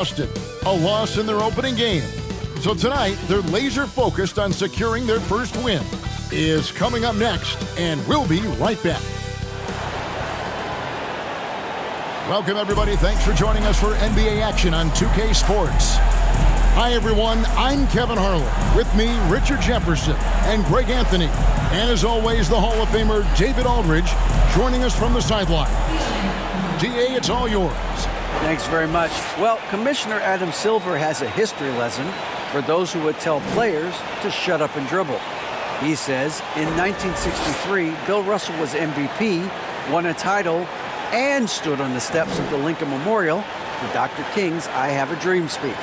Boston, a loss in their opening game. So tonight, they're laser focused on securing their first win. Is coming up next, and we'll be right back. Welcome, everybody. Thanks for joining us for NBA action on 2K Sports. Hi, everyone. I'm Kevin Harlan. With me, Richard Jefferson and Greg Anthony. And as always, the Hall of Famer David Aldridge joining us from the sideline. DA, it's all yours. Thanks very much. Well, Commissioner Adam Silver has a history lesson for those who would tell players to shut up and dribble. He says, in 1963, Bill Russell was MVP, won a title, and stood on the steps of the Lincoln Memorial for Dr. King's I Have a Dream speech.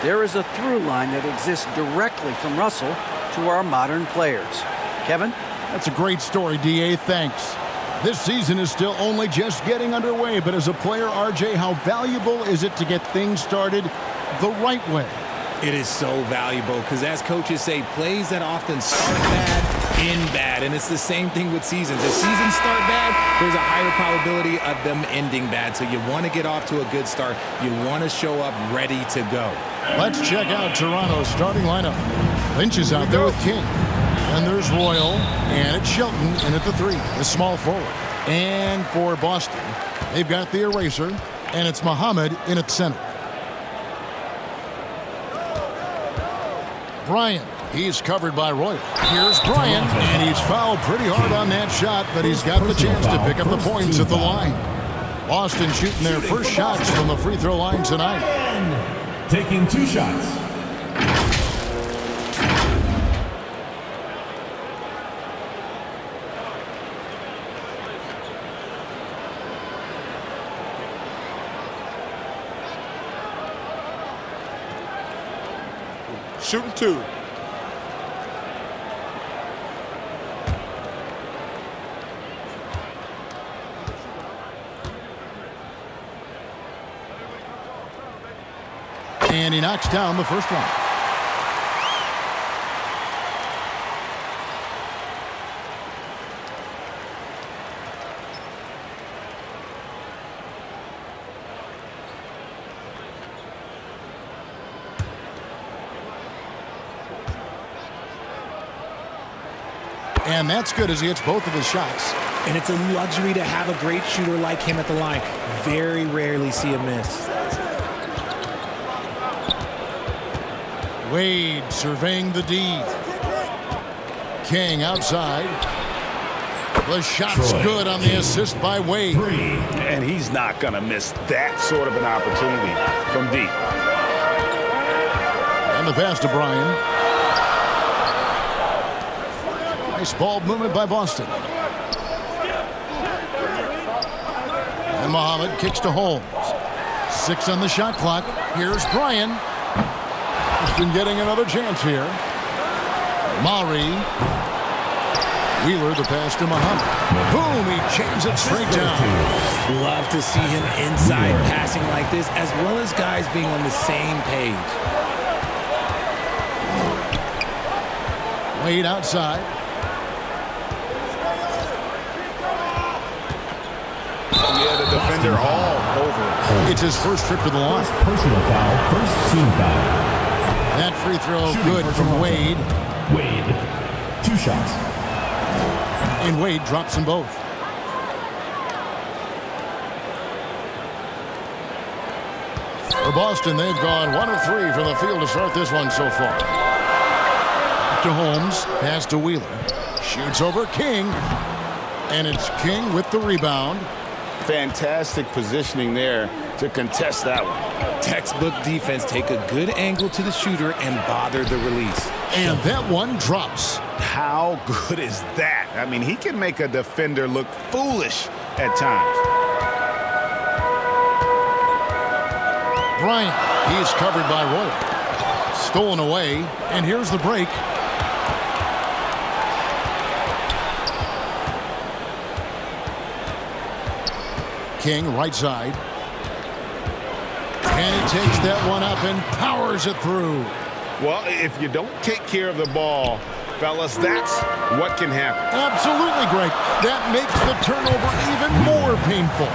There is a through line that exists directly from Russell to our modern players. Kevin? That's a great story, DA. Thanks. This season is still only just getting underway, but as a player, RJ, how valuable is it to get things started the right way? It is so valuable because, as coaches say, plays that often start bad, end bad. And it's the same thing with seasons. If seasons start bad, there's a higher probability of them ending bad. So you want to get off to a good start. You want to show up ready to go. Let's check out Toronto's starting lineup. Lynch is out there with King. And there's Royal, and it's Shelton in at the 3, the small forward. And for Boston, they've got the eraser, and it's Muhammad in at center. Bryant, he's covered by Royal. Here's Bryant, and he's fouled pretty hard on that shot, but he's got the chance to pick up the points at the line. Boston shooting their first shots from the free throw line tonight. Taking 2 shots. Shooting 2. And he knocks down the first one. And that's good as he hits both of his shots. And it's a luxury to have a great shooter like him at the line. Very rarely see a miss. Wade surveying the D. King outside. The shot's good on the assist by Wade. And he's not going to miss that sort of an opportunity from deep. And the pass to Bryan. Nice ball movement by Boston. And Muhammad kicks to Holmes. 6 on the shot clock. Here's Bryan. He's been getting another chance here. Maury. Wheeler, the pass to Muhammad. Boom, he jams it straight down. Love to see him inside passing like this, as well as guys being on the same page. Wade outside. Yeah, the defender all over. It's his first trip to the line. Personal foul, first team foul. That free throw good from Wade. Wade, 2 shots. And Wade drops them both. For Boston, they've gone 1 of 3 from the field to start this one so far. To Holmes, pass to Wheeler. Shoots over King. And it's King with the rebound. Fantastic positioning there to contest that one. Textbook defense. Take a good angle to the shooter and bother the release. And that one drops. How good is that? I mean, he can make a defender look foolish at times. Bryant, he's covered by Royal. Stolen away, and here's the break. King, right side. And he takes that one up and powers it through. Well, if you don't take care of the ball, fellas, that's what can happen. Absolutely, Greg. That makes the turnover even more painful.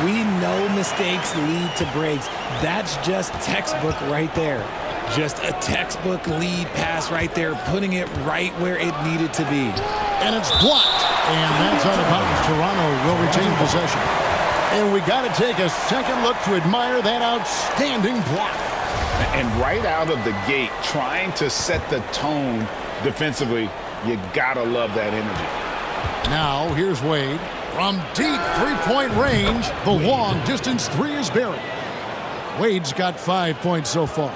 We know mistakes lead to breaks. That's just textbook right there. Just a textbook lead pass right there, putting it right where it needed to be. And it's blocked. And that's out of bounds. Toronto will retain possession. And we got to take a second look to admire that outstanding block. And right out of the gate, trying to set the tone defensively, you got to love that energy. Now, here's Wade. From deep three-point range, the long-distance three is buried. Wade's got 5 points so far.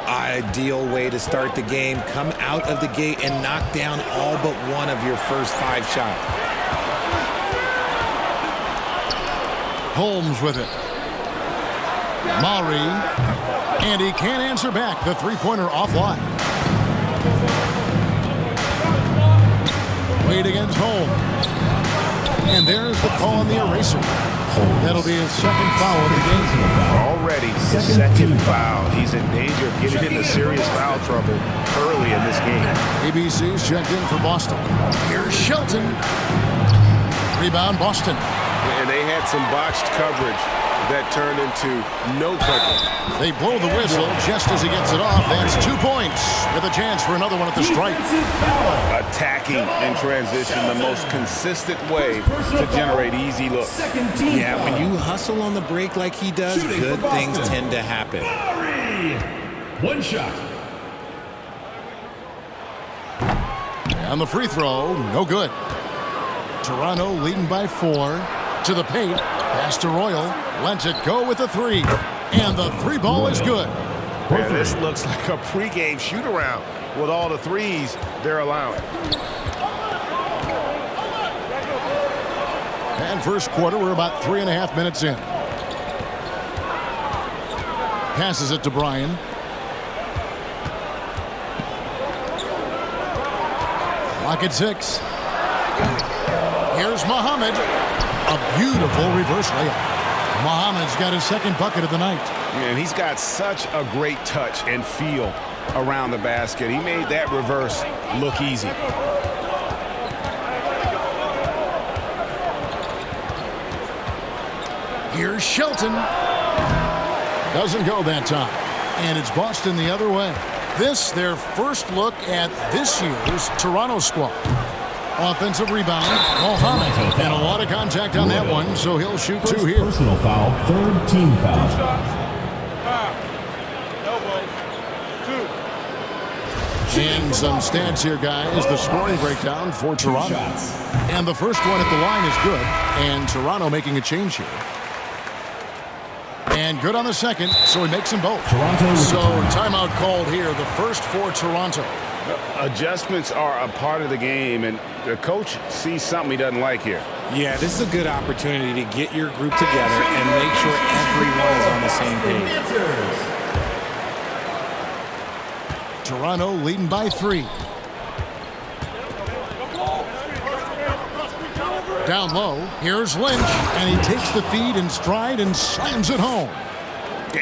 Ideal way to start the game. Come out of the gate and knock down all but one of your first 5 shots. Holmes with it. Maury. And he can't answer back. The three-pointer offline. Wade against Holmes. And there's the call on the eraser. That'll be his second foul of the game. Already his second foul. He's in danger of getting into serious foul trouble early in this game. ABC's checked in for Boston. Here's Shelton. Rebound, Boston. And they had some botched coverage that turned into no coverage. They blow the whistle just as he gets it off. That's 2 points with a chance for another one at the stripe. Attacking in transition, the most consistent way to generate easy looks. Yeah, when you hustle on the break like he does, good things tend to happen. One shot. And the free throw, no good. Toronto leading by 4. To the paint. Pass to Royal. Lets it go with the three. And the three ball is good. Man, this looks like a pregame shoot-around with all the threes they're allowing. And first quarter, we're about 3.5 minutes in. Passes it to Bryan. Clock at 6. Here's Muhammad. A beautiful reverse layup. Muhammad's got his second bucket of the night. And he's got such a great touch and feel around the basket. He made that reverse look easy. Here's Shelton. Doesn't go that time. And it's Boston the other way. This, their first look at this year's Toronto squad. Offensive rebound, Mohammed, and a lot of contact on that one, so he'll shoot 2 here. Personal foul, third team foul. And some stats here, guys. The scoring breakdown for Toronto. And the first one at the line is good, and Toronto making a change here. And good on the second, so he makes them both. So timeout called here, the first for Toronto. Adjustments are a part of the game, and the coach sees something he doesn't like here. Yeah, this is a good opportunity to get your group together and make sure everyone is on the same page. Toronto leading by 3. Down low, here's Lynch, and he takes the feed in stride and slams it home.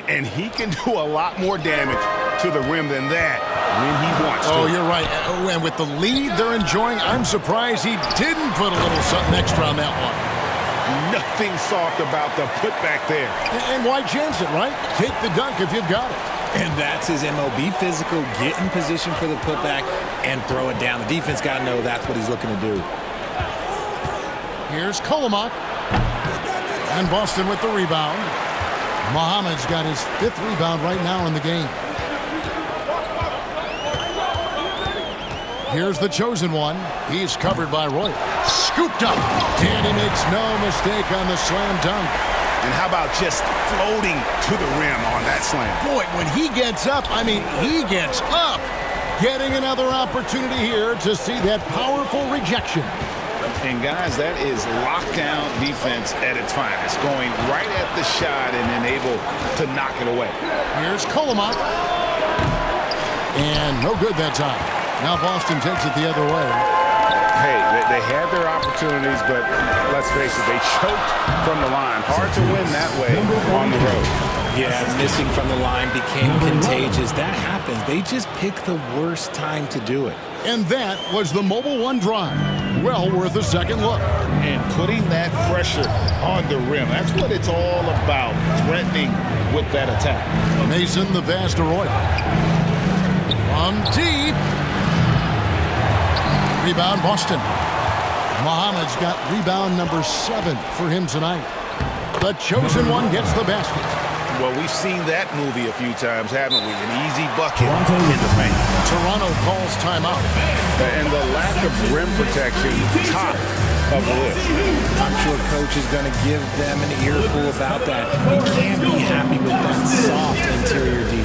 And he can do a lot more damage to the rim than that when he wants to. Oh, you're right. And with the lead they're enjoying, I'm surprised he didn't put a little something extra on that one. Nothing soft about the putback there. And why chance it, right? Take the dunk if you've got it. And that's his MO. Be physical, get in position for the putback, and throw it down. The defense got to know that's what he's looking to do. Here's Kolomak. And Boston with the rebound. Muhammad's got his 5th rebound right now in the game. Here's the chosen one. He's covered by Roy. Scooped up. And he makes no mistake on the slam dunk. And how about just floating to the rim on that slam? Boy, when he gets up, I mean, he gets up. Getting another opportunity here to see that powerful rejection. And guys, that is lockdown defense at its finest. Going right at the shot and then able to knock it away. Here's Kolomak. And no good that time. Now Boston takes it the other way. Hey, they had their opportunities, but let's face it, they choked from the line. Hard to win that way on the road. Yeah, missing from the line became contagious. That happens. They just pick the worst time to do it. And that was the Mobile One drive. Well worth a second look. And putting that pressure on the rim. That's what it's all about, threatening with that attack. Mason the Vast Arroyo. From deep. Rebound Boston. Muhammad's got rebound number 7 for him tonight. The chosen one gets the basket. Well, we've seen that movie a few times, haven't we? An easy bucket in the paint. Toronto calls timeout. And the lack of rim protection, top of the list. I'm sure coach is going to give them an earful about that. You can't be happy with that soft interior D.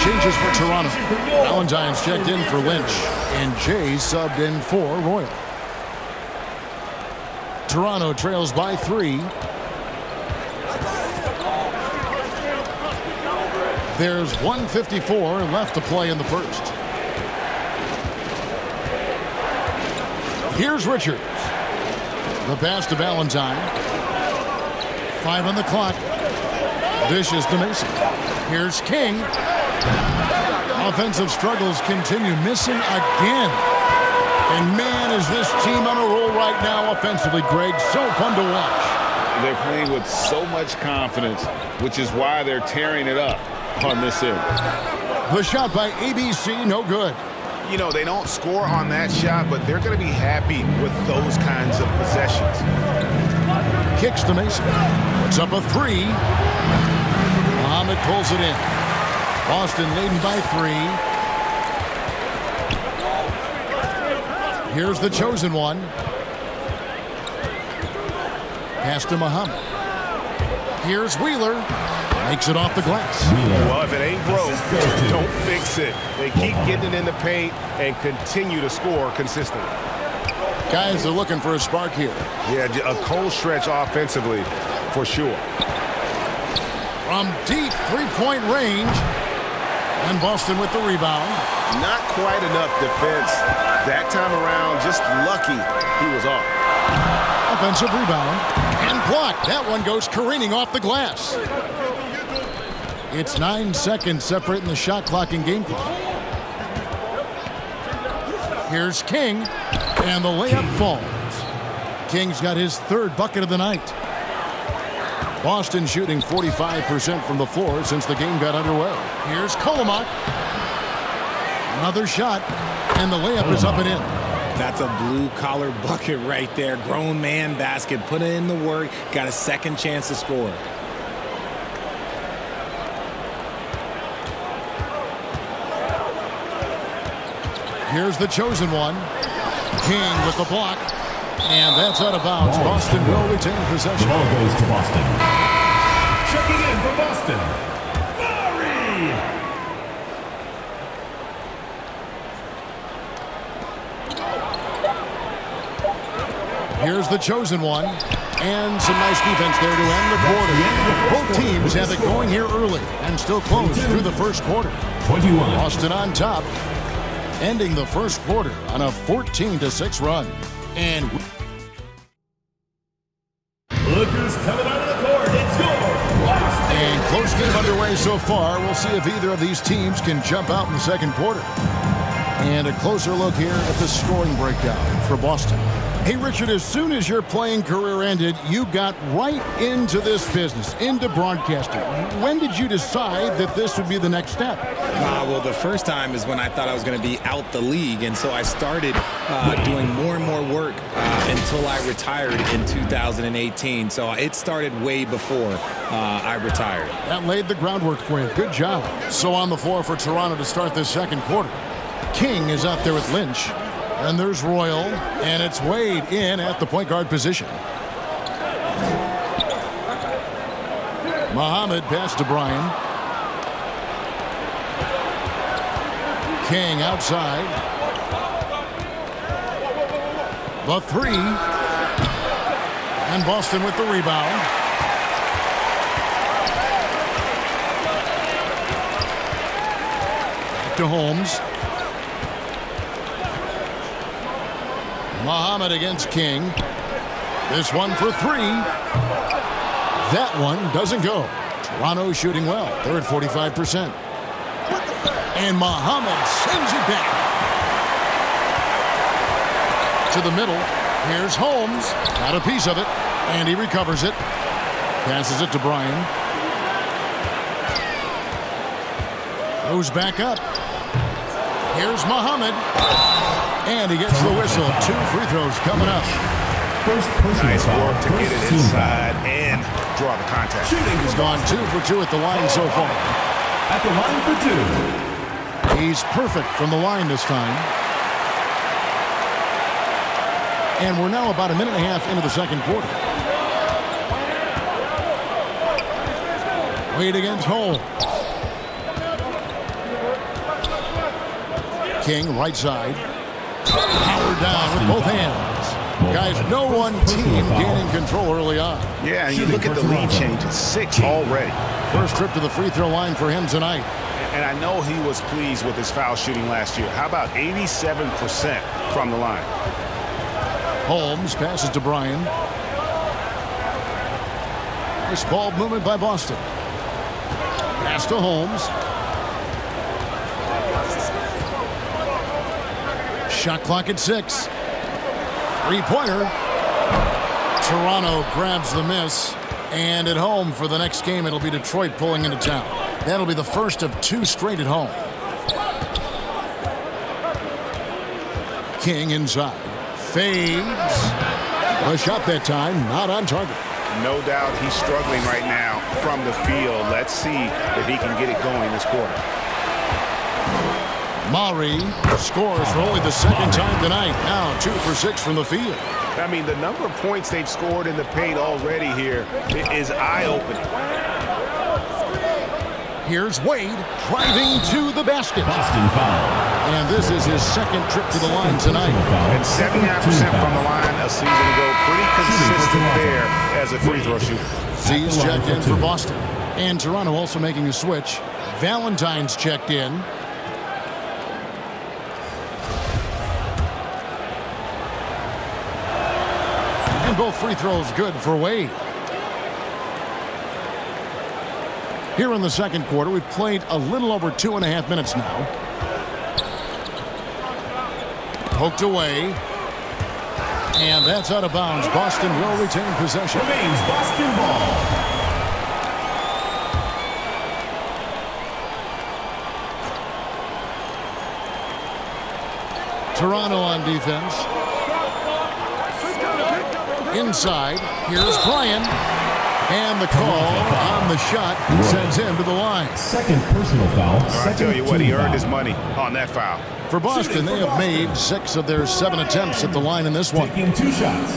Changes for Toronto. Valentine's checked in for Lynch, and Jay subbed in for Royal. Toronto trails by 3. There's 1:54 left to play in the first. Here's Richards. The pass to Valentine. 5 on the clock. Dishes to Mason. Here's King. Offensive struggles continue, missing again. And man, is this team on a roll right now offensively, Greg. So fun to watch. They're playing with so much confidence, which is why they're tearing it up on this end. The shot by ABC, no good. You know, they don't score on that shot, but they're going to be happy with those kinds of possessions. Kicks to Mason. Puts up a 3. Muhammad pulls it in. Boston leading by 3. Here's the chosen one. Pass to Muhammad. Here's Wheeler. Makes it off the glass. Well, if it ain't broke, don't fix it. They keep getting it in the paint and continue to score consistently. Guys are looking for a spark here. Yeah, a cold stretch offensively for sure. From deep three-point range. And Boston with the rebound. Not quite enough defense that time around. Just lucky he was off. Offensive rebound. And blocked. That one goes careening off the glass. It's 9 seconds separating the shot clock and game clock. Here's King. And the layup falls. King's got his 3rd bucket of the night. Boston shooting 45% from the floor since the game got underway. Here's Kolomak. Another shot, and the layup is up and in. That's a blue-collar bucket right there. Grown man basket. Put in the work. Got a second chance to score. Here's the chosen one. King with the block. And that's out of bounds. Boston will retain possession. Ball goes to Boston. Checking in for Boston, Murray. Here's the chosen one. And some nice defense there to end the quarter. Both teams have it going here early and still close through the first quarter. 21. Boston on top, ending the first quarter on a 14-6 run. And Look who's coming out of the court. It's your Boston. And close game underway so far. We'll see if either of these teams can jump out in the second quarter. And a closer look here at the scoring breakdown for Boston. Hey, Richard, as soon as your playing career ended, you got right into this business, into broadcasting. When did you decide that this would be the next step? Well, the first time is when I thought I was going to be out the league, and so I started doing more and more work until I retired in 2018. So it started way before I retired. That laid the groundwork for you. Good job. So on the floor for Toronto to start this second quarter. King is out there with Lynch. And there's Royal, and it's Wade in at the point guard position. Muhammad pass to Bryan. King outside. The three. And Boston with the rebound. Back to Holmes. Muhammad against King. This one for three. That one doesn't go. Toronto shooting well. They're at 45%. And Muhammad sends it back. To the middle. Here's Holmes. Got a piece of it. And he recovers it. Passes it to Bryan. Goes back up. Here's Muhammad. And he gets the whistle. 2 free throws coming up. First nice work to get it inside and draw the contact. He's gone 2 for 2 at the line so far. At the line for 2. He's perfect from the line this time. And we're now about a minute and a half into the second quarter. Wade against Holmes. King right side. Powered down with both hands. Guys, no one team gaining control early on. Yeah, and you look at the lead changes. 6 already. First trip to the free throw line for him tonight. And I know he was pleased with his foul shooting last year. How about 87% from the line? Holmes passes to Bryan. Nice ball movement by Boston. Pass to Holmes. Shot clock at 6. Three-pointer. Toronto grabs the miss. And at home for the next game, it'll be Detroit pulling into town. That'll be the first of 2 straight at home. King inside. Fades. The shot that time, not on target. No doubt he's struggling right now from the field. Let's see if he can get it going this quarter. Murray scores for only the second time tonight. Now 2 for 6 from the field. I mean, the number of points they've scored in the paint already here is eye-opening. Here's Wade driving to the basket. Boston foul. And this is his second trip to the line tonight. And 79% from the line a season ago. Pretty consistent there as a free throw shooter. Z's checked in for Boston. And Toronto also making a switch. Valentine's checked in. And both free throws good for Wade. Here in the second quarter, we've played a little over 2.5 minutes now. Poked away. And that's out of bounds. Boston will retain possession. Remains Boston ball. Toronto on defense. Inside. Here's Bryan. And the call on the shot sends him to the line. Second personal foul. I tell you what, he earned his money on that foul. For Boston, they have made 6 of their 7 attempts at the line in this one. Taking 2 shots.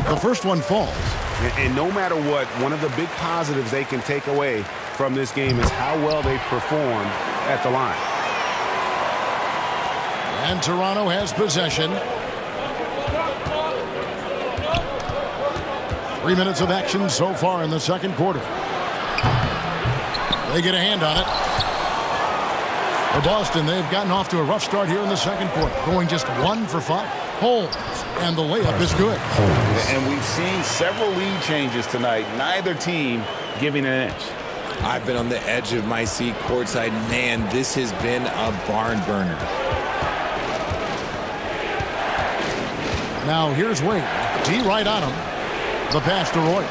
The first one falls. And no matter what, one of the big positives they can take away from this game is how well they performed at the line. And Toronto has possession. 3 minutes of action so far in the second quarter. They get a hand on it. For Boston, they've gotten off to a rough start here in the second quarter, going just 1 for 5. Holmes And the layup is good. And we've seen several lead changes tonight. Neither team giving an inch. I've been on the edge of my seat courtside. Man, this has been a barn burner. Now here's Wade. D right on him. The pass to Roy.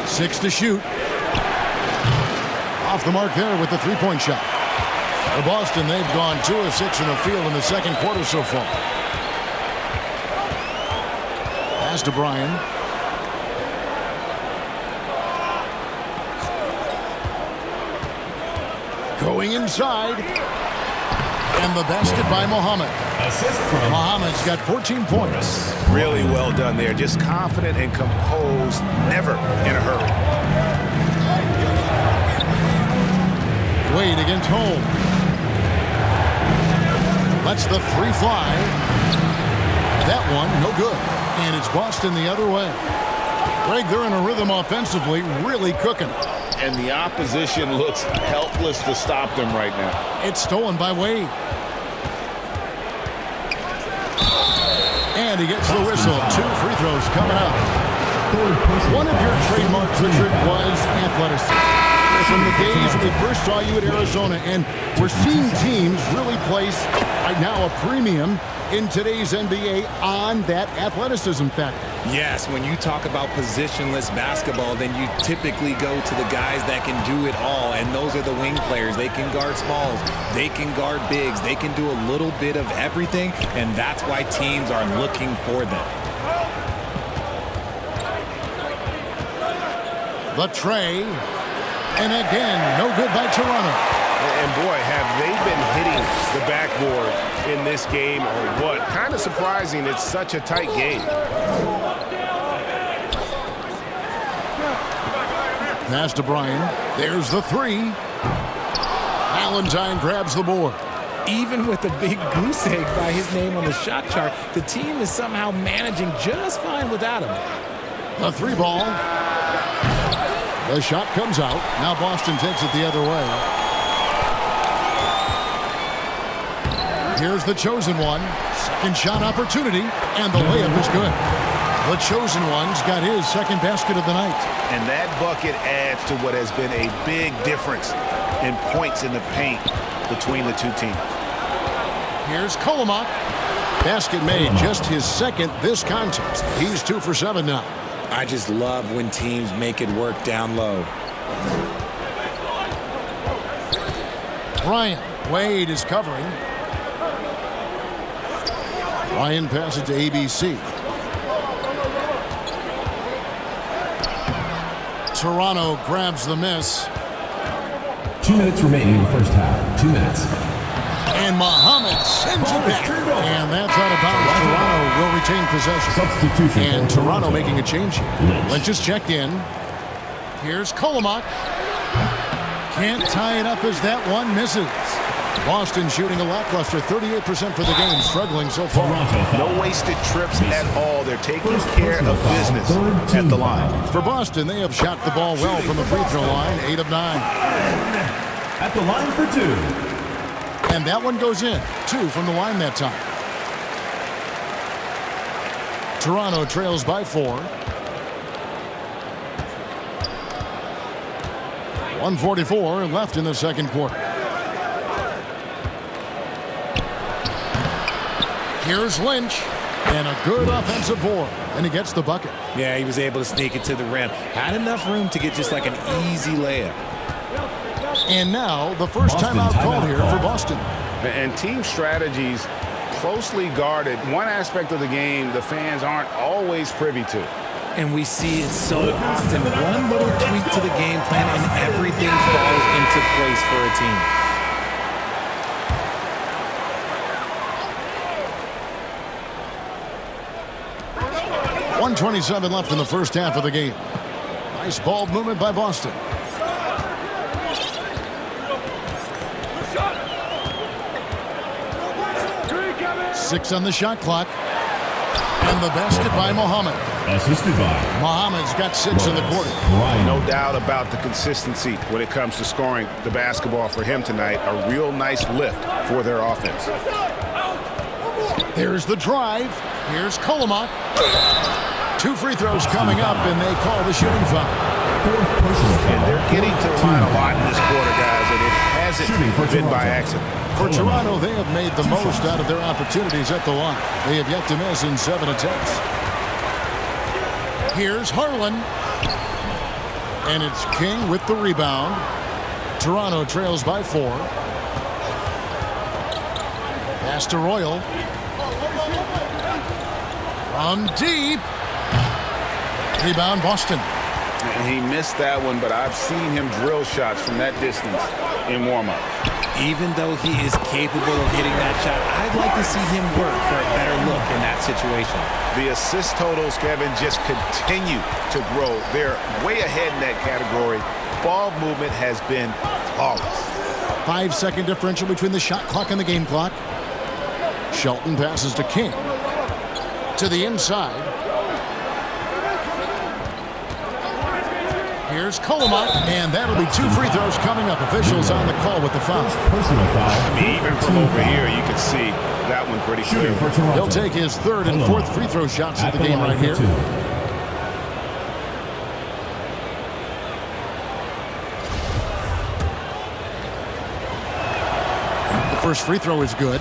6 to shoot. Off the mark there with the three-point shot. For Boston, they've gone 2 of 6 in the field in the second quarter so far. Pass to Bryan. Going inside. And the basket by Muhammad. Muhammad's got 14 points. Really well done there. Just confident and composed, never in a hurry. Wade against Holmes. Lets the three fly. That one, no good. And it's Boston the other way. Greg, they're in a rhythm offensively, really cooking. And the opposition looks helpless to stop them right now. It's stolen by Wade. And he gets the whistle. 2 free throws coming up. One of your trademarks, Richard, was athleticism. From the days we first saw you at Arizona, and we're seeing teams really place right now a premium in today's NBA on that athleticism factor. Yes, when you talk about positionless basketball, then you typically go to the guys that can do it all, and those are the wing players. They can guard smalls, they can guard bigs, they can do a little bit of everything, and that's why teams are looking for them. The tray, and again, no good by Toronto. And boy, have they been hitting the backboard in this game or what? Kind of surprising it's such a tight game. Pass to Bryan. There's the three. Valentine grabs the board. Even with a big goose egg by his name on the shot chart, the team is somehow managing just fine without him. The three ball. The shot comes out. Now Boston takes it the other way. Here's the chosen one. Second shot opportunity, and the layup is good. The chosen one's got his second basket of the night. And that bucket adds to what has been a big difference in points in the paint between the two teams. Here's Kolomak. Basket made, just his second this contest. He's 2 for 7 now. I just love when teams make it work down low. Bryan. Wade is covering. Bryan passes to ABC. Toronto grabs the miss. 2 minutes remaining in the first half. 2 minutes. And Muhammad sends it back. And that's out of bounds. Toronto will retain possession. Substitution. And Toronto making a change here. Lynch just checked in. Here's Kolomak. Can't tie it up as that one misses. Boston shooting a lackluster 38% for the game, struggling so far. No wasted trips at all. They're taking care of business at the line. For Boston, they have shot the ball well from the free throw line, 8 of 9. At the line for 2. And that one goes in, 2 from the line that time. Toronto trails by 4. 1:44 left in the second quarter. Here's Lynch, and a good offensive board, and he gets the bucket. Yeah, he was able to sneak it to the rim. Had enough room to get just like an easy layup. And now the first timeout call here for Boston. And team strategies closely guarded. One aspect of the game the fans aren't always privy to. And we see it so often. One little tweak to the game plan and everything falls into place for a team. .127 left in the first half of the game. Nice ball movement by Boston. Six on the shot clock. And the basket by Muhammad. Assisted by Muhammad's got 6 in the quarter. No doubt about the consistency when it comes to scoring the basketball for him tonight. A real nice lift for their offense. Here's the drive. Here's Kolomak. 2 free throws coming up, and they call the shooting foul. And they're getting to the line a lot in this quarter, guys, and it hasn't been by accident. For Toronto, they have made the most out of their opportunities at the line. They have yet to miss in 7 attempts. Here's Harlan. And it's King with the rebound. Toronto trails by 4. Pass to Royal. From deep. Rebound, Boston. And he missed that one, but I've seen him drill shots from that distance in warm-up. Even though he is capable of hitting that shot, I'd like to see him work for a better look in that situation. The assist totals, Kevin, just continue to grow. They're way ahead in that category. Ball movement has been flawless. 5-second differential between the shot clock and the game clock. Shelton passes to King. To the inside. Here's Kolomak, and that'll be 2 free throws coming up. Officials on the call with the foul. I mean, even from over here, you can see that one pretty clear. He'll take his 3rd and 4th free throw shots of the game right here. The first free throw is good.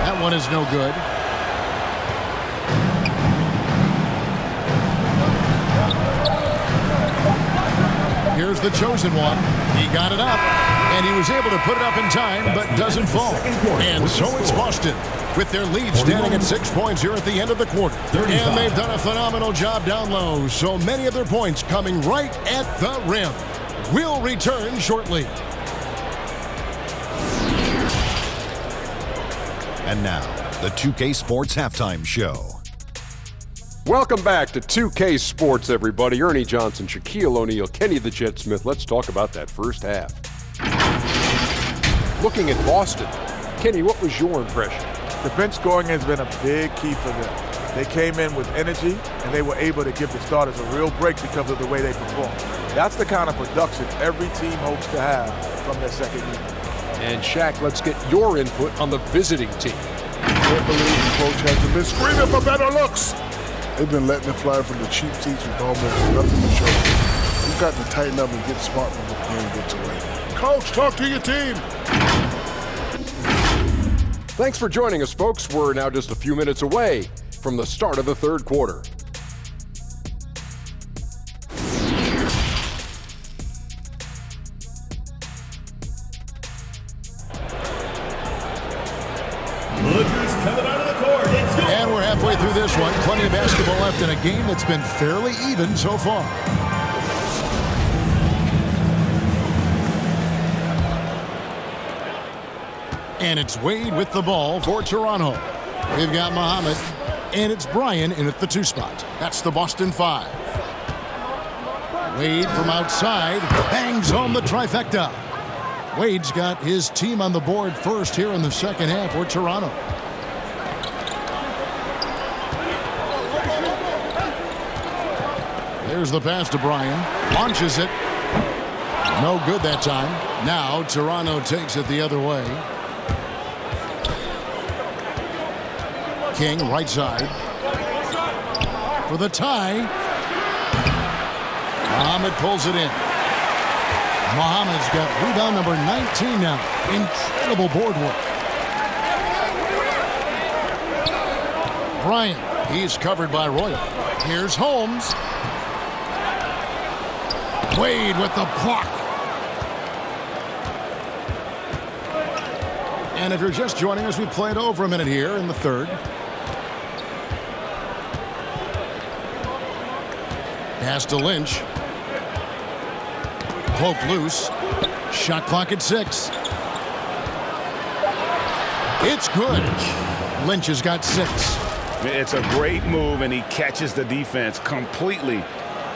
That one is no good. Here's the chosen one. He got it up, and he was able to put it up in time, but doesn't fall. And so it's Boston, with their lead standing at 6 points here at the end of the quarter. And they've done a phenomenal job down low, so many of their points coming right at the rim. We'll return shortly. And now, the 2K Sports Halftime Show. Welcome back to 2K Sports, everybody. Ernie Johnson, Shaquille O'Neal, Kenny the Jet Smith. Let's talk about that first half. Looking at Boston, Kenny, what was your impression? The bench scoring has been a big key for them. They came in with energy, and they were able to give the starters a real break because of the way they performed. That's the kind of production every team hopes to have from their second unit. And Shaq, let's get your input on the visiting team. I can't believe the coach has been screaming for better looks. They've been letting it fly from the cheap seats with almost nothing to show. We've got to tighten up and get smart when the game gets away. Coach, talk to your team. Thanks for joining us, folks. We're now just a few minutes away from the start of the third quarter. And we're halfway through this one. Plenty of basketball left in a game that's been fairly even so far. And it's Wade with the ball for Toronto. We've got Muhammad, and it's Bryan in at the 2 spot. That's the Boston 5. Wade from outside bangs home the trifecta. Wade's got his team on the board first here in the second half for Toronto. There's the pass to Bryan. Launches it. No good that time. Now Toronto takes it the other way. King right side. For the tie. Muhammad pulls it in. Muhammad's got rebound number 19 now. Incredible board work. Bryan, he's covered by Royal. Here's Holmes. Wade with the block. And if you're just joining us, we played over a minute here in the third. Pass to Lynch. Poke loose. Shot clock at 6. It's good. Lynch has got 6. It's a great move, and he catches the defense completely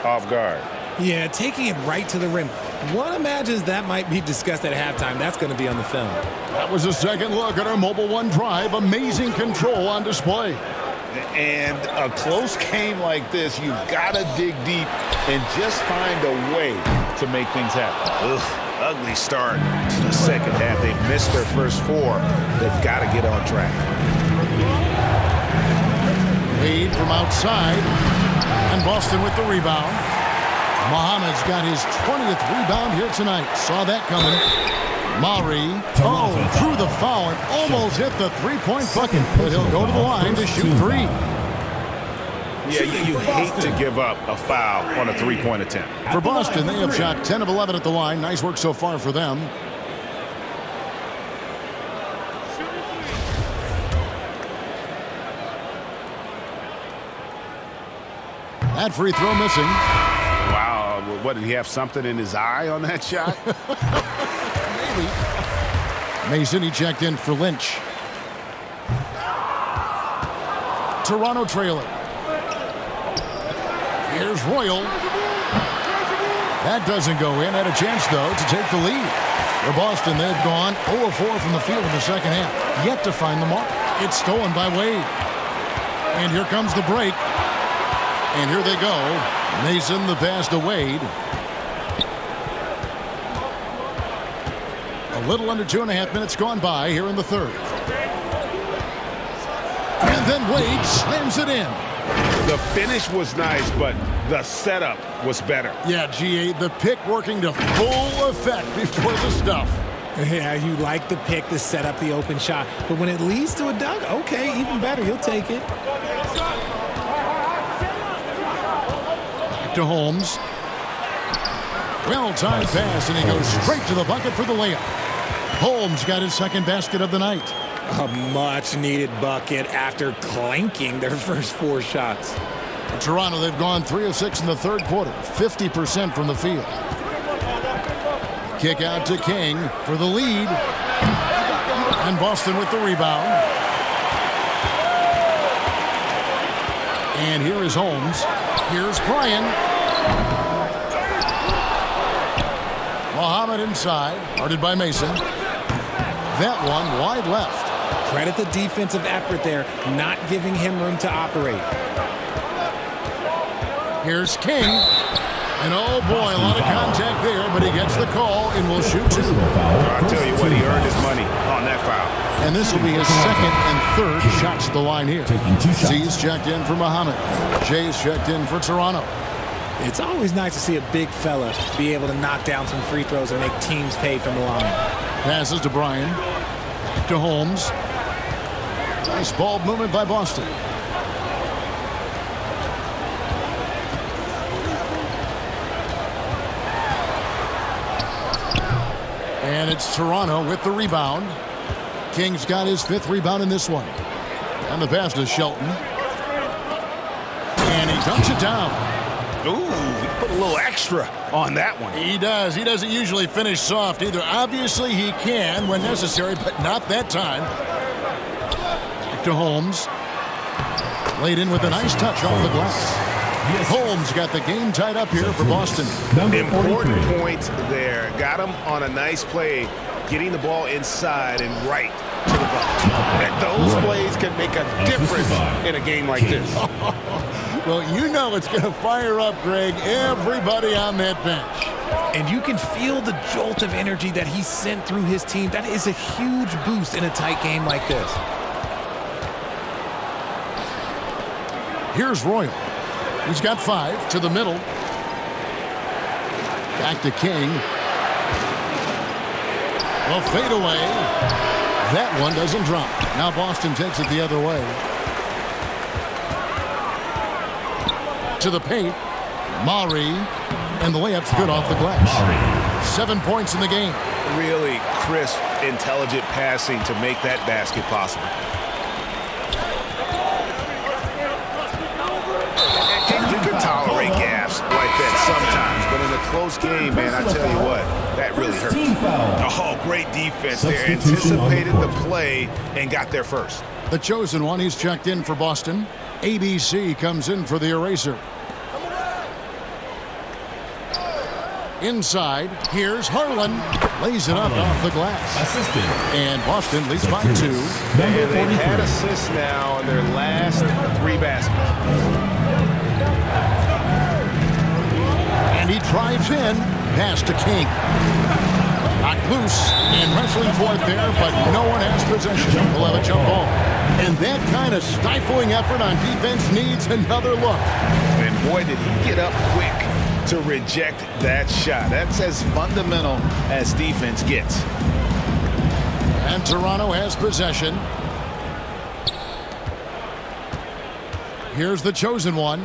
off guard. Yeah, taking it right to the rim. One imagines that might be discussed at halftime. That's going to be on the film. That was a second look at our Mobile One drive. Amazing control on display. And a close game like this, you've got to dig deep and just find a way to make things happen. Ugh, ugly start to the second half. They've missed their first 4. They've got to get on track. Wade from outside, and Boston with the rebound. Muhammad's got his 20th rebound here tonight. Saw that coming. Murray, through the foul and almost hit the three-point bucket, but he'll go to the line to shoot 3. Yeah, you hate to give up a foul on a three-point attempt. For Boston, they have shot 10 of 11 at the line. Nice work so far for them. That free throw missing. Wow, what, did he have something in his eye on that shot? Maybe. Mason, he checked in for Lynch. Toronto trailer. Here's Royal. That doesn't go in. Had a chance, though, to take the lead. For Boston, they've gone 0-4 from the field in the second half. Yet to find the mark. It's stolen by Wade. And here comes the break. And here they go. Mason, the pass to Wade. A little under 2.5 minutes gone by here in the third. And then Wade slams it in. The finish was nice, but the setup was better. Yeah, G.A., the pick working to full effect before the stuff. Yeah, you like the pick to set up the open shot. But when it leads to a dunk, okay, even better. You'll take it. To Holmes. Well-timed pass, and he goes straight to the bucket for the layup. Holmes got his second basket of the night. A much-needed bucket after clanking their first 4 shots. For Toronto, they've gone 3 of 6 in the third quarter, 50% from the field. Kick out to King for the lead. And Boston with the rebound. And here is Holmes. Here's Bryan. Muhammad inside, guarded by Mason. That one wide left. Credit the defensive effort there, not giving him room to operate. Here's King. And oh boy, a lot of contact there, but he gets the call and will shoot 2. I'll tell you what, he earned his money on that foul. And this will be his second and third shots to the line here. Z's checked in for Muhammad. Jay's checked in for Toronto. It's always nice to see a big fella be able to knock down some free throws and make teams pay from the line. Passes to Bryan. To Holmes. Nice ball movement by Boston. And it's Toronto with the rebound. King's got his 5th rebound in this one. And the pass to Shelton. And he dunks it down. Ooh, he put a little extra on that one. He does. He doesn't usually finish soft either. Obviously, he can when necessary, but not that time. Back to Holmes. Laid in with a nice touch off the glass. Holmes got the game tied up here for Boston. Important point there. Got him on a nice play, getting the ball inside and right to the bucket. And those plays can make a difference in a game like this. Well, you know it's going to fire up, Greg, everybody on that bench. And you can feel the jolt of energy that he sent through his team. That is a huge boost in a tight game like this. Here's Royal. He's got 5 to the middle. Back to King. Well, fade away. That one doesn't drop. Now Boston takes it the other way. To the paint. Murray. And the layup's good off the glass. 7 points in the game. Really crisp, intelligent passing to make that basket possible. You can tolerate gaps like that sometimes, but in a close game, man, I tell you what, that really hurts. Oh, great defense there. Anticipated the play and got there first. The chosen one, he's checked in for Boston. ABC comes in for the eraser. Inside, here's Harlan. Lays it up off the glass. And Boston leads by 2. And they've had assists now in their last 3 baskets. And he drives in. Pass to King. Knocked loose and wrestling for it there, but no one has possession. We'll have a jump ball. And that kind of stifling effort on defense needs another look. And boy, did he get up quick to reject that shot. That's as fundamental as defense gets. And Toronto has possession. Here's the chosen one.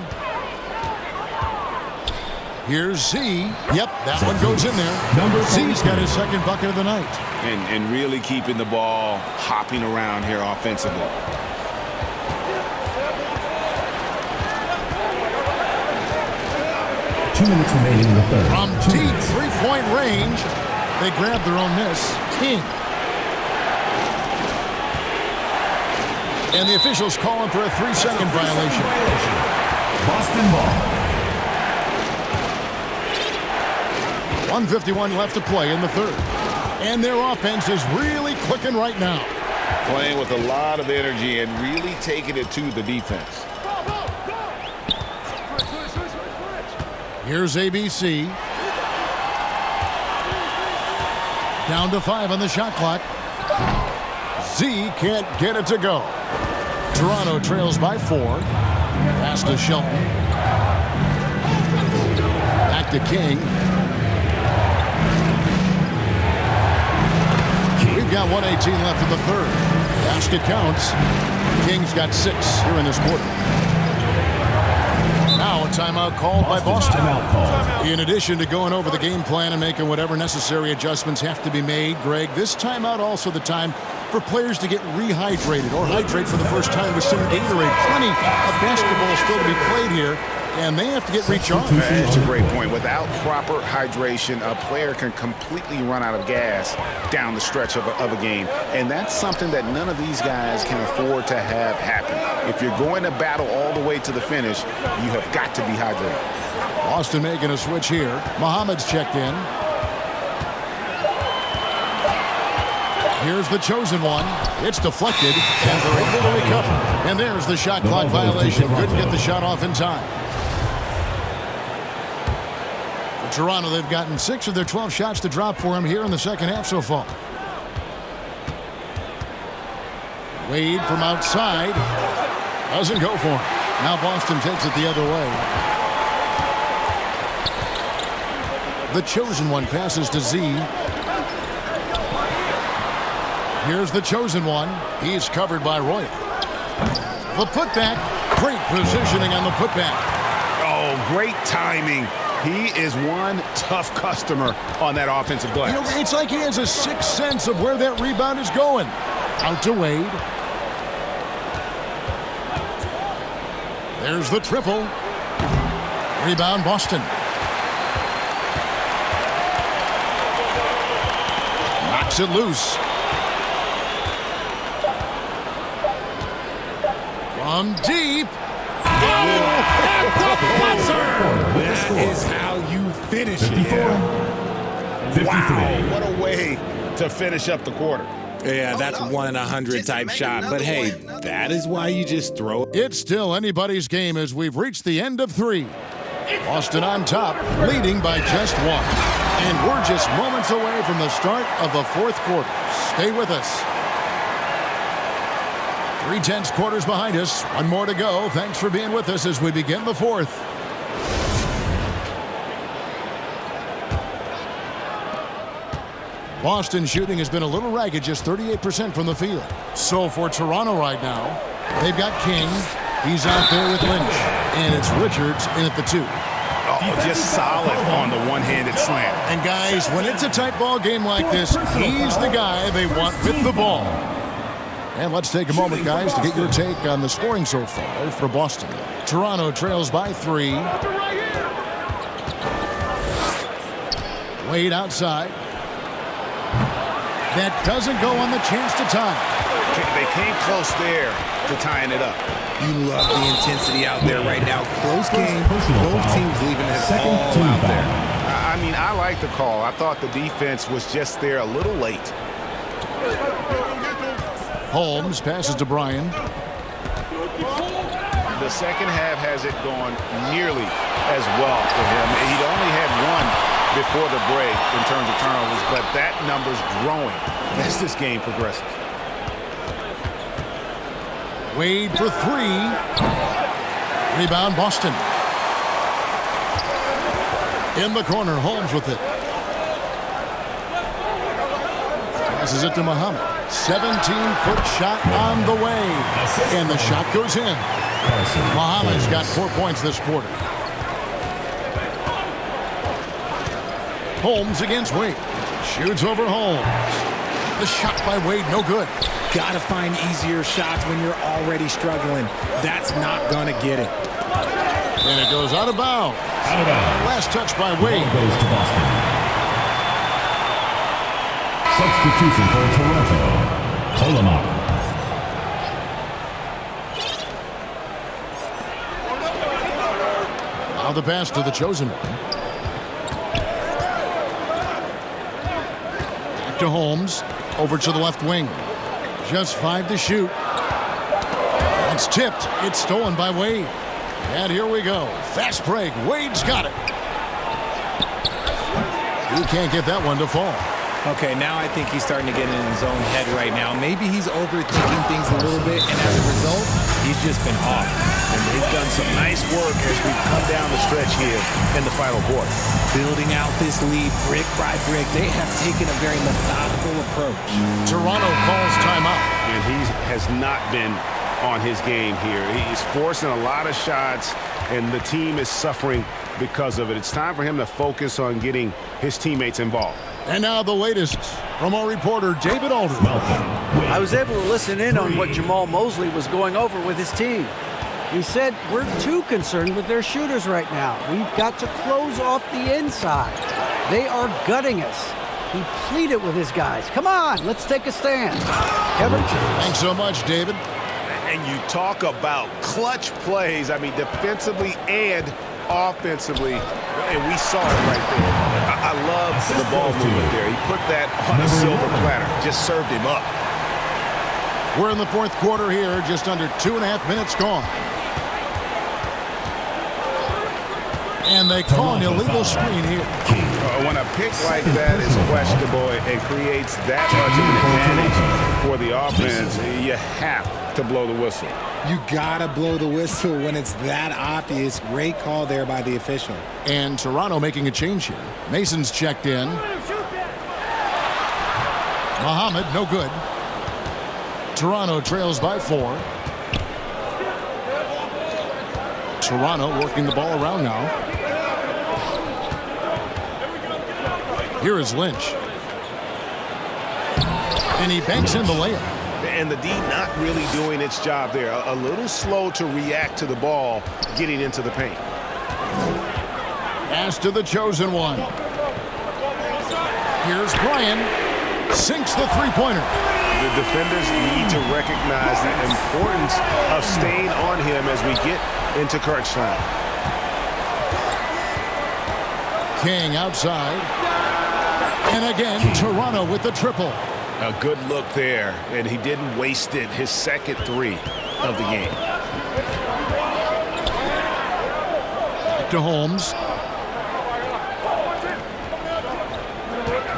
Here's Z. Yep, that one goes in there. Z's got his second bucket of the night. And really keeping the ball hopping around here offensively. Remaining in the third. From deep three-point range, they grab their own miss. King. And the officials calling for a 3-second violation. Boston ball. 1:51 left to play in the third. And their offense is really clicking right now. Playing with a lot of energy and really taking it to the defense. Here's ABC. Down to 5 on the shot clock. Z can't get it to go. Toronto trails by 4. Pass to Shelton. Back to King. We've got 1:18 left in the third. Basket counts. King's got 6 here in this quarter. Now a timeout called by Boston. In addition to going over the game plan and making whatever necessary adjustments have to be made, Greg, this timeout also the time for players to get rehydrated or hydrate for the first time with some Gatorade. Plenty of basketball still to be played here, and they have to get recharged. That's a great point. Without proper hydration, a player can completely run out of gas down the stretch of a game. And that's something that none of these guys can afford to have happen. If you're going to battle all the way to the finish, you have got to be hydrated. Boston making a switch here. Muhammad's checked in. Here's the chosen one. It's deflected, and they're able to recover. And there's the shot clock violation. Couldn't get the shot off in time. For Toronto, they've gotten 6 of their 12 shots to drop for him here in the second half so far. Wade from outside. Doesn't go for him. Now Boston takes it the other way. The chosen one passes to Z. Here's the chosen one. He's covered by Roy. The putback. Great positioning on the putback. Oh, great timing. He is one tough customer on that offensive glass. You know, it's like he has a sixth sense of where that rebound is going. Out to Wade. There's the triple. Rebound, Boston. Knocks it loose. From deep. That is how you finish it. 53. Wow, what a way to finish up the quarter. Yeah, that's 1 in 100 type shot. But hey, that is why you just throw it. It's still anybody's game as we've reached the end of 3. Boston on top, leading by just 1. And we're just moments away from the start of the 4th quarter. Stay with us. 3/10 quarters behind us. 1 more to go. Thanks for being with us as we begin the 4th. Boston shooting has been a little ragged, just 38% from the field. So for Toronto right now, they've got King. He's out there with Lynch. And it's Richards in at the 2. Oh, just solid on the one-handed slam. And guys, when it's a tight ball game like this, he's the guy they want with the ball. And let's take a moment, guys, to get your take on the scoring so far for Boston. Toronto trails by 3. Wade outside. That doesn't go on the chance to tie. They came close there to tying it up. You love the intensity out there right now. Close game. Both teams leaving it all out there. I mean, I like the call. I thought the defense was just there a little late. Holmes passes to Bryan. The second half has it gone nearly as well for him. He'd only had 1 before the break in terms of turnovers, but that number's growing as this game progresses. Wade for three. Rebound, Boston. In the corner, Holmes with it. Passes it to Muhammad. 17-foot shot on the way. And the shot goes in. Muhammad's got 4 points this quarter. Holmes against Wade. Shoots over Holmes. The shot by Wade, no good. Got to find easier shots when you're already struggling. That's not going to get it. And it goes out of bounds. Out of bounds. Last touch by Wade. Ball goes to Boston. Substitution for Toronto. Holomock. Now the pass to the chosen one. Back to Holmes. Over to the left wing. Just 5 to shoot. It's tipped. It's stolen by Wade. And here we go. Fast break. Wade's got it. He can't get that one to fall. Okay, now I think he's starting to get in his own head right now. Maybe he's overthinking things a little bit, and as a result, he's just been off. And they've done some nice work as we've come down the stretch here in the final quarter. Building out this lead brick by brick, they have taken a very methodical approach. Toronto calls timeout. And he has not been on his game here. He's forcing a lot of shots, and the team is suffering because of it. It's time for him to focus on getting his teammates involved. And now the latest from our reporter, David Aldridge. I was able to listen in on what Jamal Mosley was going over with his team. He said, we're too concerned with their shooters right now. We've got to close off the inside. They are gutting us. He pleaded with his guys. Come on, let's take a stand. Kevin? Thanks so much, David. And you talk about clutch plays, I mean, defensively and offensively, and we saw it right there. I love the ball movement there. He put that on a silver platter, just served him up. We're in the fourth quarter here, just under 2.5 minutes gone. And they call an illegal screen here. When a pick like that is questionable and creates that much of an advantage for the offense, you have to blow the whistle. You gotta blow the whistle when it's that obvious. Great call there by the official. And Toronto making a change here. Mason's checked in. Muhammad, no good. Toronto trails by 4. Toronto working the ball around now. Here is Lynch. And he banks in the layup. And the D not really doing its job there. A little slow to react to the ball getting into the paint. Pass to the chosen one. Here's Bryan. Sinks the three-pointer. The defenders need to recognize the importance of staying on him as we get into crunch time. King outside. And again, Toronto with the triple. A good look there, and he didn't waste it. His second 3 of the game. Back to Holmes.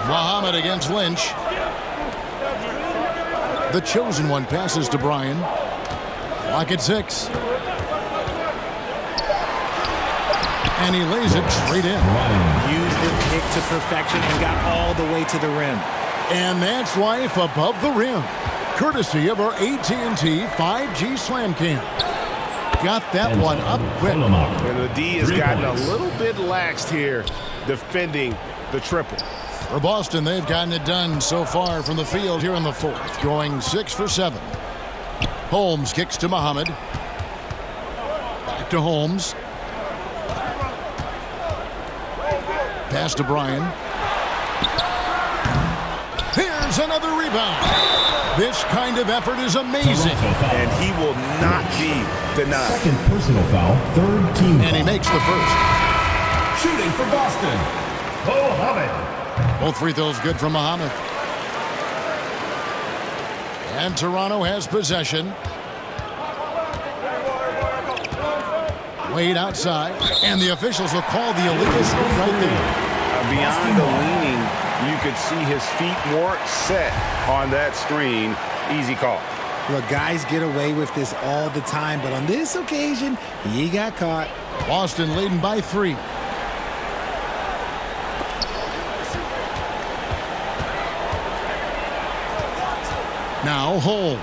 Muhammad against Lynch. The chosen one passes to Bryan. Clock at 6. And he lays it straight in. Used the pick to perfection and got all the way to the rim. And that's life above the rim. Courtesy of our AT&T 5G Slam Cam. Got that one up quick. And the D has gotten a little bit laxed here defending the triple. For Boston, they've gotten it done so far from the field here in the fourth, going 6 for 7. Holmes kicks to Muhammad. Back to Holmes. Pass to Bryan. Here's another rebound. This kind of effort is amazing. And he will not be denied. Second personal foul, third team And he makes the first. Shooting for Boston, Muhammad. Both free throws good from Muhammad. And Toronto has possession. Wade outside. And the officials will call the illegal screen right there. beyond the leaning, you could see his feet more set on that screen. Easy call. Look, guys get away with this all the time, but on this occasion, he got caught. Boston leading by 3. Now Holmes.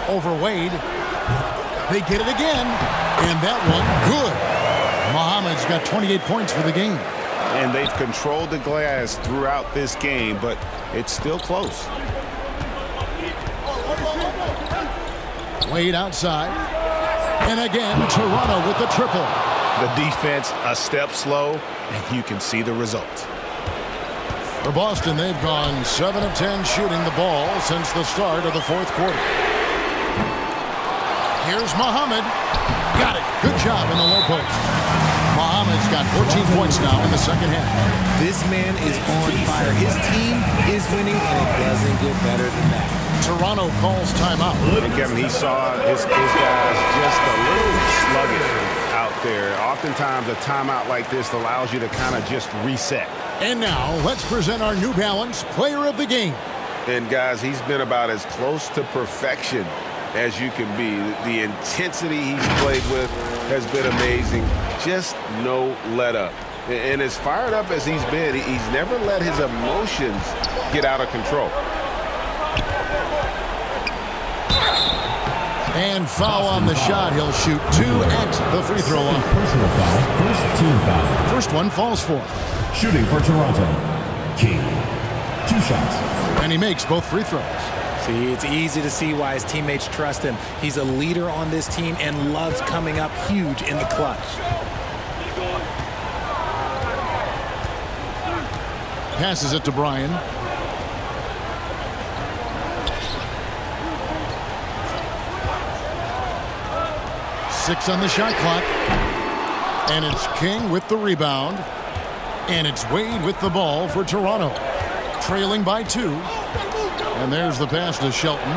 Over Wade. They get it again. And that one, good. Muhammad's got 28 points for the game. And they've controlled the glass throughout this game, but it's still close. Wade outside. And again, Toronto with the triple. The defense a step slow, and you can see the result. For Boston, they've gone 7 of 10 shooting the ball since the start of the fourth quarter. Here's Muhammad. Got it. Good job in the low post. Muhammad's got 14 points now in the second half. This man is on fire. His team is winning, and it doesn't get better than that. Toronto calls timeout. And Kevin, he saw his guys just a little sluggish out there. Oftentimes, a timeout like this allows you to kind of just reset. And now, let's present our New Balance Player of the Game. And guys, he's been about as close to perfection as you can be. The intensity he's played with has been amazing. Just no let up. And as fired up as he's been, he's never let his emotions get out of control. And foul on the shot. He'll shoot 2 at the free throw line. Personal foul. First team foul. First one falls for him. Shooting for Toronto. King. 2 shots. And he makes both free throws. See, it's easy to see why his teammates trust him. He's a leader on this team and loves coming up huge in the clutch. Passes it to Bryan. Six on the shot clock. And it's King with the rebound. And it's Wade with the ball for Toronto. Trailing by 2. And there's the pass to Shelton.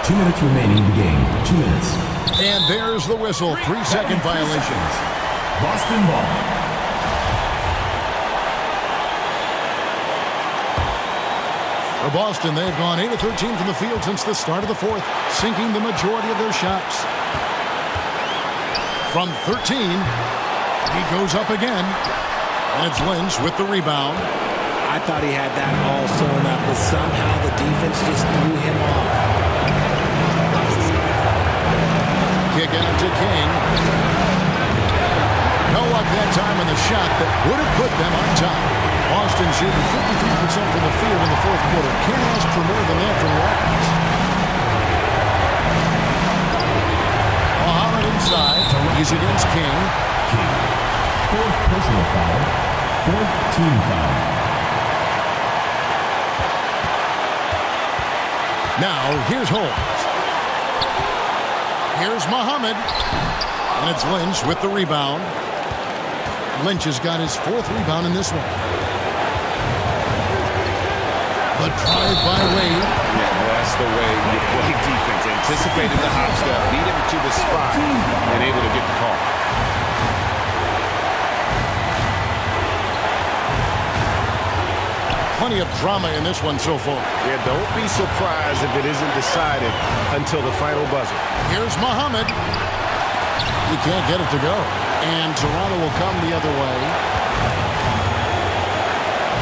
2 minutes remaining in the game. 2 minutes. And there's the whistle. 3-second violations. Boston ball. For Boston, they've gone 8 of 13 from the field since the start of the fourth, sinking the majority of their shots. From 13, he goes up again. And it's Lynch with the rebound. I thought he had that all sewn up, but somehow the defense just threw him off. Kick out to King. No luck that time on the shot that would have put them on top. Boston shooting 53% from the field in the fourth quarter. Can't ask for more than that from the offense. Muhammad inside. He's against King. Fourth personal foul. Fourth team foul. Now, here's Holmes. Here's Muhammad. And it's Lynch with the rebound. Lynch has got his 4th rebound in this one. The drive by Wade. Yeah, that's the way you play defense. Anticipated the hop step, lead him to the spot, and able to get the call. Plenty of drama in this one so far. Yeah, don't be surprised if it isn't decided until the final buzzer. Here's Muhammad. He can't get it to go. And Toronto will come the other way.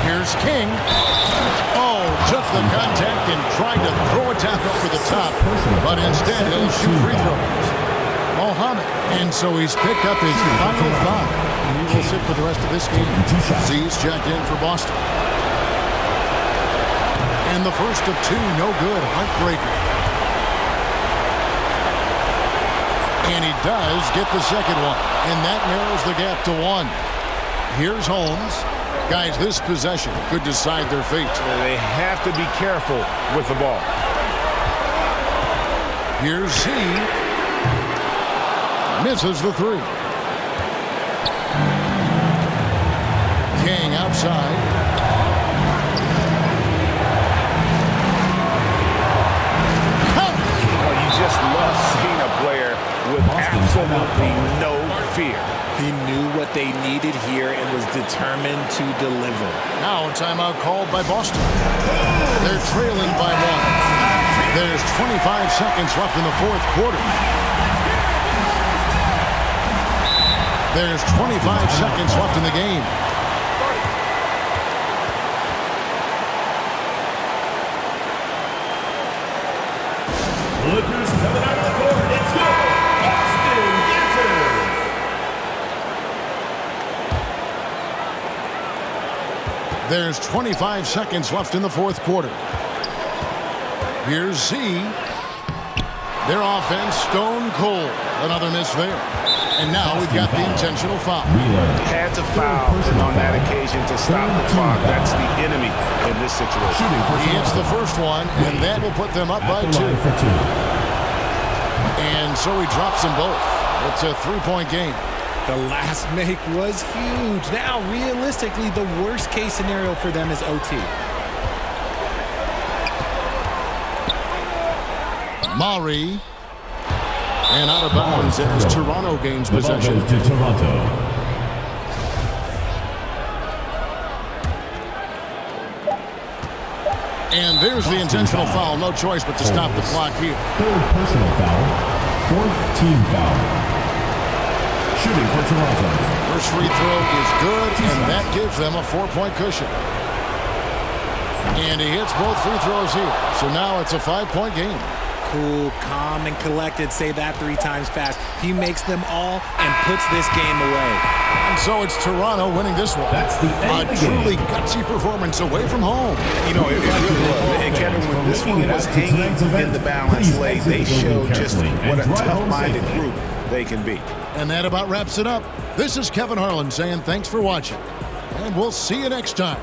Here's King. Oh, took the contact and tried to throw it down over the top. But instead, he'll shoot free throws. Muhammad. And so he's picked up his final foul. He will sit for the rest of this game. Z's checked in for Boston. And the first of 2, no good. Heartbreaker. And he does get the second one. And that narrows the gap to 1. Here's Holmes. Guys, this possession could decide their fate. They have to be careful with the ball. Here's Z. Misses the 3. King outside. Just love seeing a player with absolute He knew what they needed here and was determined to deliver. Now a timeout called by Boston. They're trailing by 1. There's 25 seconds left in the fourth quarter. There's 25 seconds left in the game. Lookers coming out of the court. It's your Boston Gators. There's 25 seconds left in the fourth quarter. Here's Z. Their offense stone cold. Another miss there. And now we've got the intentional foul. Had to foul on that occasion to stop the clock. That's the enemy in this situation. He hits the first one, and that will put them up by 2. And so he drops them both. It's a 3-point game. The last make was huge. Now, realistically, the worst-case scenario for them is OT. Maury. And out of bounds as Toronto gains possession. To Toronto. And there's the intentional foul. No choice but to stop the clock here. Third personal foul. Fourth team foul. Shooting for Toronto. First free throw is good, and that gives them a 4-point cushion. And he hits both free throws here. So now it's a 5-point game. Cool, calm, and collected. Say that 3 times fast. He makes them all and puts this game away. And so it's Toronto winning this one. That's the end A of the truly game. gutsy performance away from home. You know, it really was. And Kevin, when this one was hanging in the balance late, they showed just what a tough-minded group they can be. And that about wraps it up. This is Kevin Harlan saying thanks for watching. And we'll see you next time.